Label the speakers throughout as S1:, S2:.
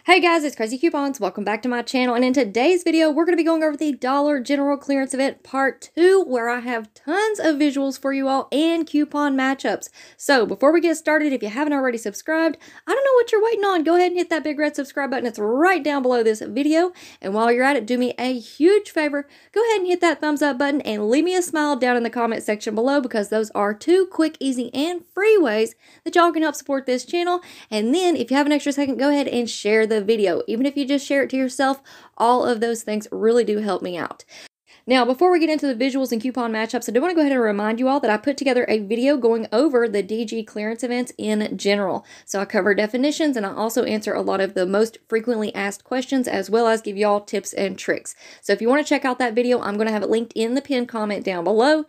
S1: Hey guys, it's Craz-E Coupons. Welcome back to my channel, and in today's video, we're going to be going over the Dollar General Clearance Event Part 2, where I have tons of visuals for you all and coupon matchups. So before we get started, if you haven't already subscribed, I don't know what you're waiting on. Go ahead and hit that big red subscribe button. It's right down below this video. And while you're at it, do me a huge favor. Go ahead and hit that thumbs up button and leave me a smile down in the comment section below, because those are two quick, easy, and free ways that y'all can help support this channel. And then if you have an extra second, go ahead and share the video. Even if you just share it to yourself, all of those things really do help me out. Now, before we get into the visuals and coupon matchups, I do want to go ahead and remind you all that I put together a video going over the DG clearance events in general. So I cover definitions, and I also answer a lot of the most frequently asked questions, as well as give y'all tips and tricks. So if you want to check out that video, I'm going to have it linked in the pinned comment down below.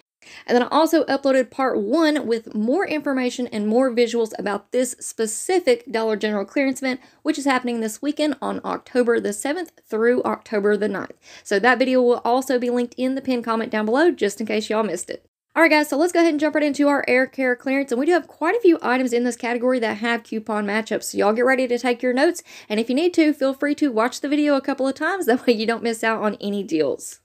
S1: And then I also uploaded part 1 with more information and more visuals about this specific Dollar General clearance event, which is happening this weekend on October the 7th through October the 9th. So that video will also be linked in the pinned comment down below, just in case y'all missed it. Alright guys, so let's go ahead and jump right into our air care clearance, and we do have quite a few items in this category that have coupon matchups, so y'all get ready to take your notes, and if you need to, feel free to watch the video a couple of times, that way you don't miss out on any deals.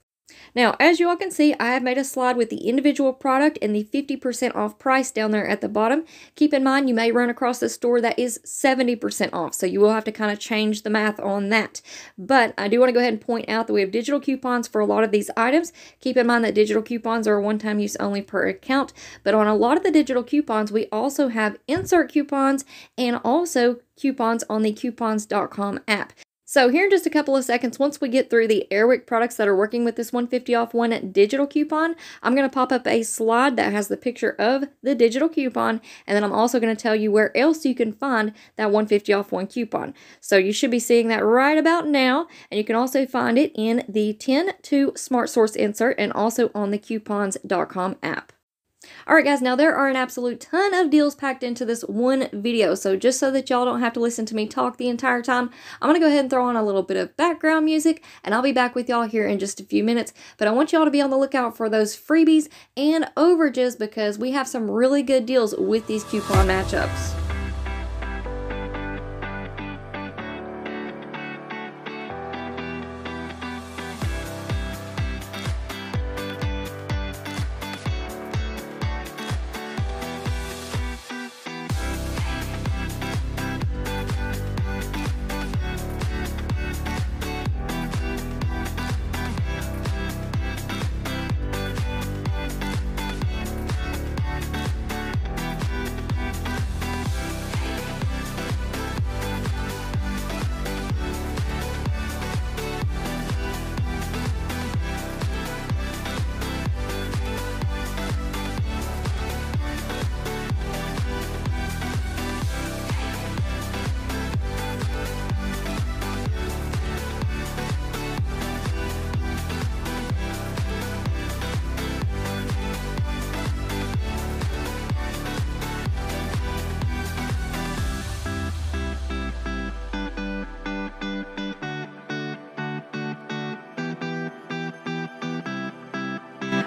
S1: Now, as you all can see, I have made a slide with the individual product and the 50% off price down there at the bottom. Keep in mind, you may run across a store that is 70% off, so you will have to kind of change the math on that. But I do want to go ahead and point out that we have digital coupons for a lot of these items. Keep in mind that digital coupons are one-time use only per account, but on a lot of the digital coupons, we also have insert coupons and also coupons on the coupons.com app. So here in just a couple of seconds, once we get through the Airwick products that are working with this 150 off one digital coupon, I'm going to pop up a slide that has the picture of the digital coupon, and then I'm also going to tell you where else you can find that 150 off one coupon. So you should be seeing that right about now, and you can also find it in the 10-2 Smart Source insert and also on the coupons.com app. Alright guys, now there are an absolute ton of deals packed into this one video, so just so that y'all don't have to listen to me talk the entire time, I'm going to go ahead and throw on a little bit of background music, and I'll be back with y'all here in just a few minutes. But I want y'all to be on the lookout for those freebies and overages, because we have some really good deals with these coupon matchups.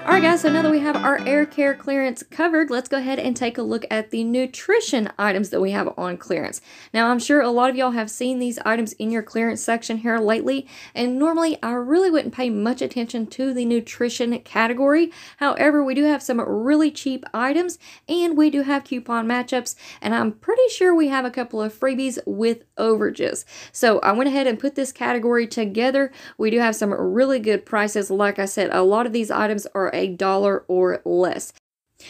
S1: Alright guys, so now that we have our air care clearance covered, let's go ahead and take a look at the nutrition items that we have on clearance. Now, I'm sure a lot of y'all have seen these items in your clearance section here lately, and normally I really wouldn't pay much attention to the nutrition category. However, we do have some really cheap items, and we do have coupon matchups, and I'm pretty sure we have a couple of freebies with overages. So I went ahead and put this category together. We do have some really good prices. Like I said, a lot of these items are $1 or less.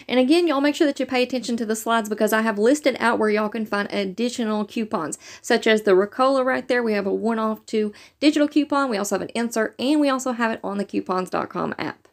S1: And again, y'all make sure that you pay attention to the slides, because I have listed out where y'all can find additional coupons, such as the Ricola right there. We have a 1-off 2 digital coupon. We also have an insert, and we also have it on the coupons.com app.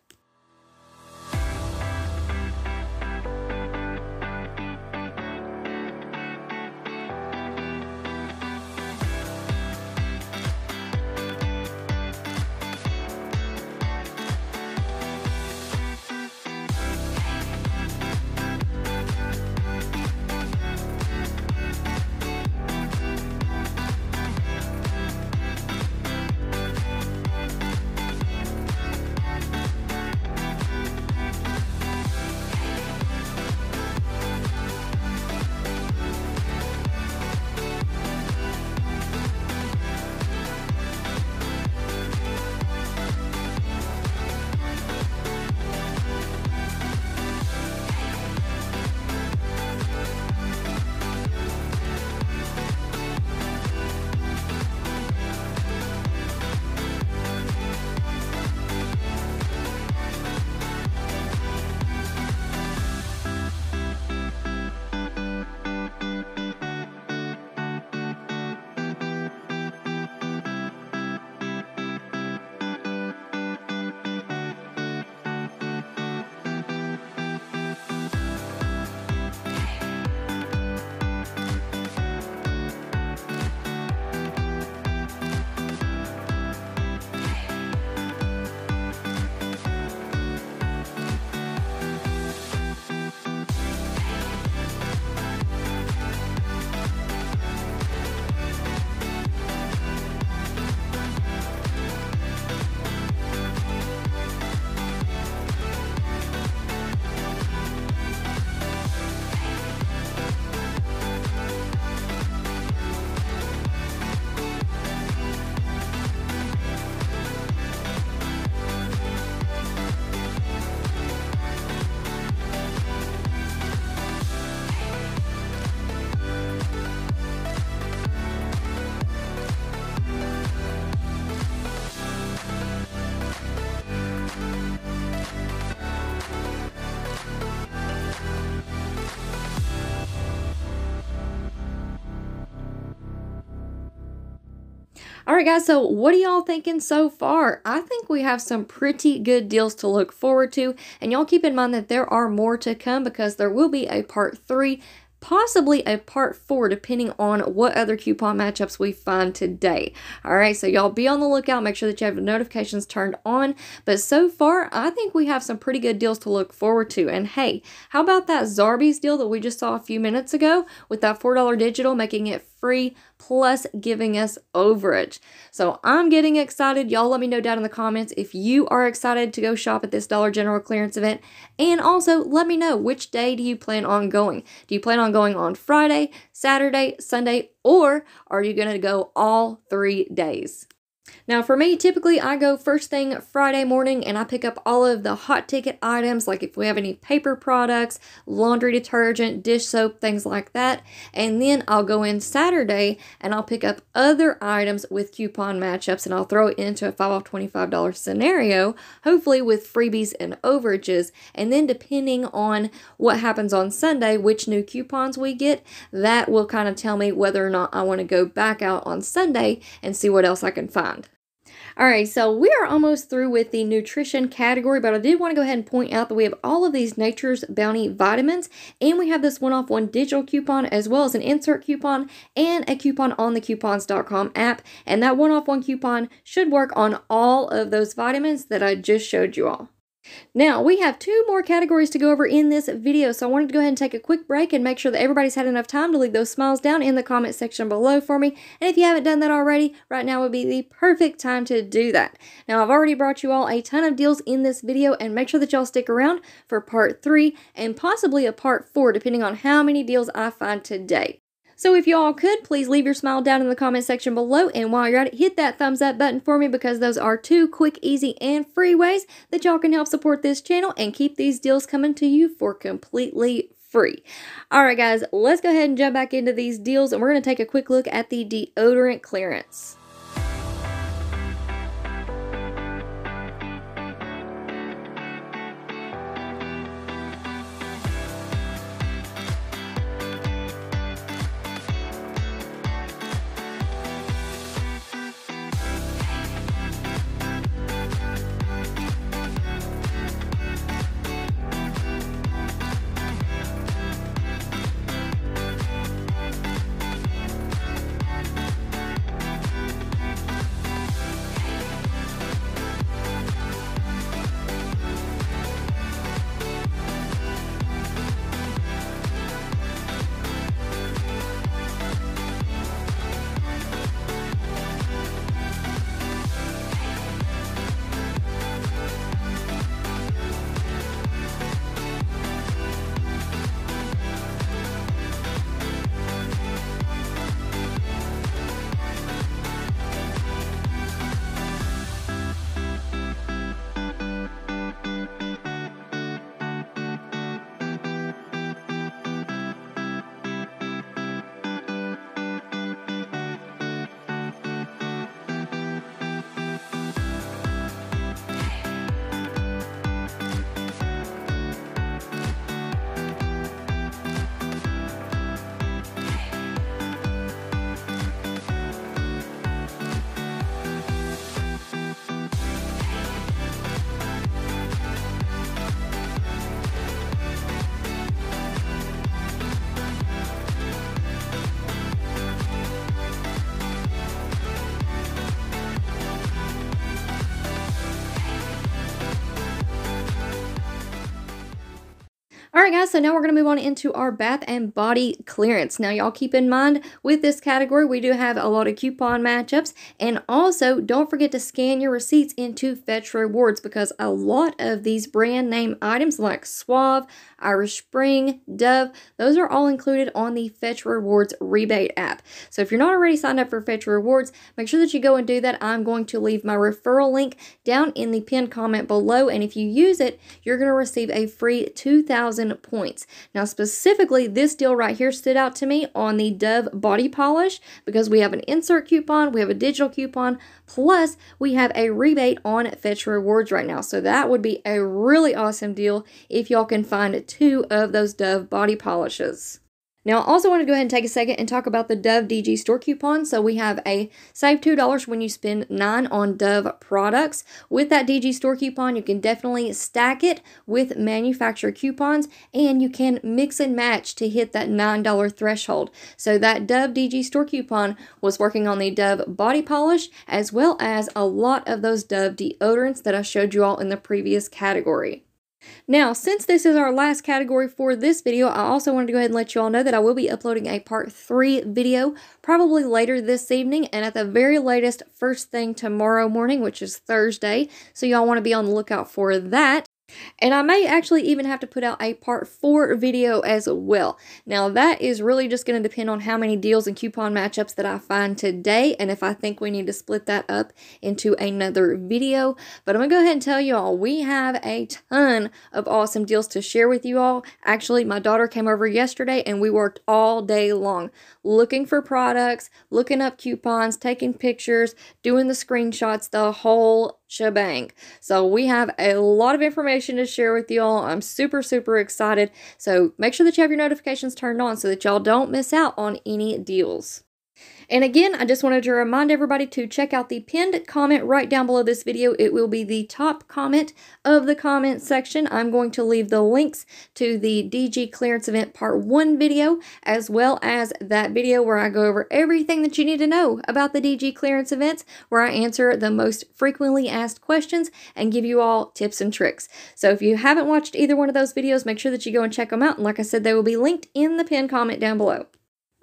S1: Alright guys, so what are y'all thinking so far? I think we have some pretty good deals to look forward to, and y'all keep in mind that there are more to come because there will be a part 3, possibly a part 4, depending on what other coupon matchups we find today. Alright, so y'all be on the lookout, make sure that you have the notifications turned on, but so far, I think we have some pretty good deals to look forward to, and hey, how about that Zarbee's deal that we just saw a few minutes ago with that $4 digital, making it free plus giving us overage. So I'm getting excited. Y'all let me know down in the comments if you are excited to go shop at this Dollar General clearance event, and also let me know which day do you plan on going. Do you plan on going on Friday, Saturday, Sunday, or are you going to go all 3 days? Now for me, typically I go first thing Friday morning and I pick up all of the hot ticket items, like if we have any paper products, laundry detergent, dish soap, things like that. And then I'll go in Saturday and I'll pick up other items with coupon matchups and I'll throw it into a 5 off $25 scenario, hopefully with freebies and overages. And then depending on what happens on Sunday, which new coupons we get, that will kind of tell me whether or not I want to go back out on Sunday and see what else I can find. Alright, so we are almost through with the nutrition category, but I did want to go ahead and point out that we have all of these Nature's Bounty vitamins, and we have this 1-off-1 digital coupon, as well as an insert coupon, and a coupon on the coupons.com app, and that 1-off-1 coupon should work on all of those vitamins that I just showed you all. Now, we have 2 more categories to go over in this video, so I wanted to go ahead and take a quick break and make sure that everybody's had enough time to leave those smiles down in the comment section below for me. And if you haven't done that already, right now would be the perfect time to do that. Now, I've already brought you all a ton of deals in this video, and make sure that y'all stick around for part 3 and possibly a part 4, depending on how many deals I find today. So if y'all could, please leave your smile down in the comment section below, and while you're at it, hit that thumbs up button for me because those are 2 quick, easy, and free ways that y'all can help support this channel and keep these deals coming to you for completely free. Alright guys, let's go ahead and jump back into these deals, and we're going to take a quick look at the deodorant clearance. Alright guys, so now we're going to move on into our bath and body clearance. Now y'all keep in mind with this category we do have a lot of coupon matchups, and also don't forget to scan your receipts into Fetch Rewards because a lot of these brand name items like Suave, Irish Spring, Dove, those are all included on the Fetch Rewards rebate app. So if you're not already signed up for Fetch Rewards, make sure that you go and do that. I'm going to leave my referral link down in the pinned comment below, and if you use it, you're going to receive a free 2,000 points. Now specifically, this deal right here stood out to me on the Dove body polish because we have an insert coupon, we have a digital coupon, plus we have a rebate on Fetch Rewards right now. So that would be a really awesome deal if y'all can find 2 of those Dove body polishes. Now, I also want to go ahead and take a second and talk about the Dove DG store coupon. So we have a save $2 when you spend $9 on Dove products. With that DG store coupon, you can definitely stack it with manufacturer coupons, and you can mix and match to hit that $9 threshold. So that Dove DG store coupon was working on the Dove body polish as well as a lot of those Dove deodorants that I showed you all in the previous category. Now, since this is our last category for this video, I also wanted to go ahead and let you all know that I will be uploading a part 3 video probably later this evening and at the very latest first thing tomorrow morning, which is Thursday. So y'all want to be on the lookout for that. And I may actually even have to put out a part 4 video as well. Now that is really just going to depend on how many deals and coupon matchups that I find today, and if I think we need to split that up into another video. But I'm going to go ahead and tell you all, we have a ton of awesome deals to share with you all. Actually, my daughter came over yesterday and we worked all day long looking for products, looking up coupons, taking pictures, doing the screenshots, the whole shebang. So we have a lot of information to share with you all. I'm super excited. So make sure that you have your notifications turned on so that y'all don't miss out on any deals. And again, I just wanted to remind everybody to check out the pinned comment right down below this video. It will be the top comment of the comment section. I'm going to leave the links to the DG clearance event part 1 video, as well as that video where I go over everything that you need to know about the DG clearance events, where I answer the most frequently asked questions and give you all tips and tricks. So if you haven't watched either one of those videos, make sure that you go and check them out. And like I said, they will be linked in the pinned comment down below.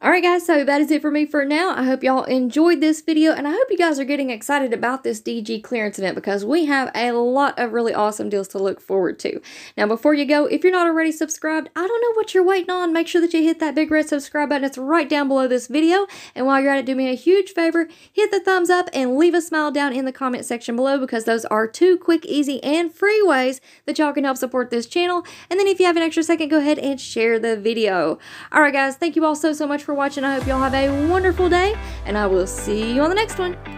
S1: Alright guys, so that is it for me for now. I hope y'all enjoyed this video, and I hope you guys are getting excited about this DG clearance event because we have a lot of really awesome deals to look forward to. Now before you go, if you're not already subscribed, I don't know what you're waiting on. Make sure that you hit that big red subscribe button. It's right down below this video. And while you're at it, do me a huge favor, hit the thumbs up and leave a smile down in the comment section below, because those are 2 quick, easy, and free ways that y'all can help support this channel. And then if you have an extra second, go ahead and share the video. Alright guys, thank you all so much for watching. I hope y'all have a wonderful day, and I will see you on the next one.